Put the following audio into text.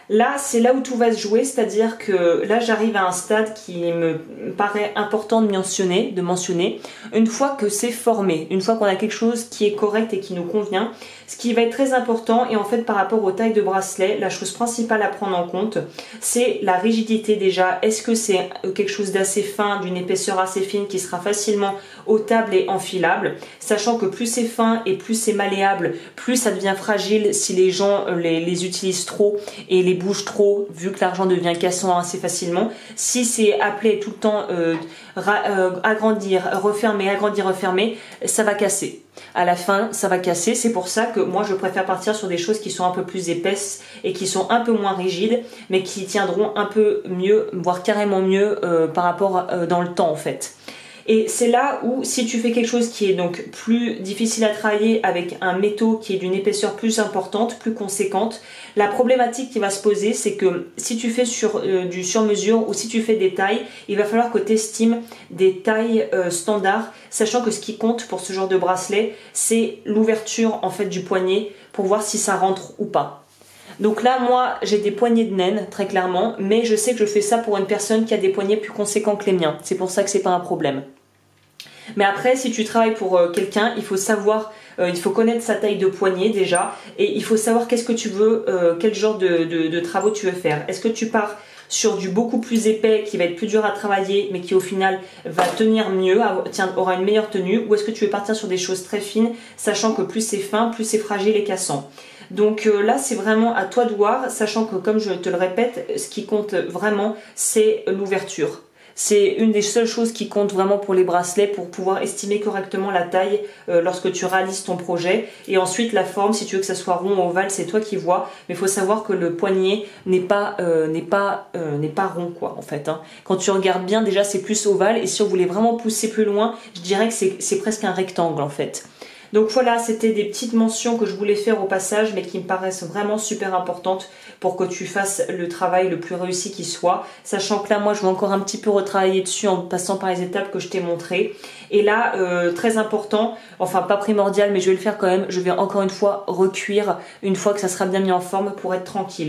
Là, c'est là où tout va se jouer, c'est-à-dire que là, j'arrive à un stade qui me paraît important de mentionner. Une fois que c'est formé, une fois qu'on a quelque chose qui est correct et qui nous convient, ce qui va être très important, et en fait par rapport aux tailles de bracelet, la chose principale à prendre en compte, c'est la rigidité déjà. Est-ce que c'est quelque chose d'assez fin, d'une épaisseur assez fine qui sera facilement ôtable et enfilable, sachant que plus c'est fin et plus c'est malléable, plus ça devient fragile si les gens les utilisent trop et les bougent trop, vu que l'argent devient cassant assez facilement. Si c'est appelé tout le temps agrandir, refermer, ça va casser. À la fin, ça va casser. C'est pour ça que moi, je préfère partir sur des choses qui sont un peu plus épaisses et qui sont un peu moins rigides, mais qui tiendront un peu mieux, voire carrément mieux par rapport dans le temps en fait. Et c'est là où, si tu fais quelque chose qui est donc plus difficile à travailler avec un métaux qui est d'une épaisseur plus importante, plus conséquente, la problématique qui va se poser, c'est que si tu fais du sur-mesure ou si tu fais des tailles, il va falloir que tu estimes des tailles standards, sachant que ce qui compte pour ce genre de bracelet, c'est l'ouverture en fait du poignet pour voir si ça rentre ou pas. Donc là, moi, j'ai des poignets de naine, très clairement, mais je sais que je fais ça pour une personne qui a des poignets plus conséquents que les miens. C'est pour ça que c'est pas un problème. Mais après, si tu travailles pour quelqu'un, il faut savoir, il faut connaître sa taille de poignet déjà, et il faut savoir qu'est-ce que tu veux, quel genre de travaux tu veux faire. Est-ce que tu pars sur du beaucoup plus épais qui va être plus dur à travailler mais qui au final va tenir mieux, aura une meilleure tenue, ou est-ce que tu veux partir sur des choses très fines, sachant que plus c'est fin, plus c'est fragile et cassant. Donc là, c'est vraiment à toi de voir, sachant que comme je te le répète, ce qui compte vraiment, c'est l'ouverture. C'est une des seules choses qui compte vraiment pour les bracelets, pour pouvoir estimer correctement la taille lorsque tu réalises ton projet. Et ensuite, la forme, si tu veux que ça soit rond ou ovale, c'est toi qui vois. Mais il faut savoir que le poignet n'est pas rond, quoi, en fait. Hein. Quand tu regardes bien, déjà, c'est plus ovale. Et si on voulait vraiment pousser plus loin, je dirais que c'est presque un rectangle, en fait. Donc voilà, c'était des petites mentions que je voulais faire au passage, mais qui me paraissent vraiment super importantes pour que tu fasses le travail le plus réussi qui soit. Sachant que là, moi, je vais encore un petit peu retravailler dessus en passant par les étapes que je t'ai montrées. Et là, très important, enfin pas primordial, mais je vais le faire quand même, je vais encore une fois recuire une fois que ça sera bien mis en forme pour être tranquille.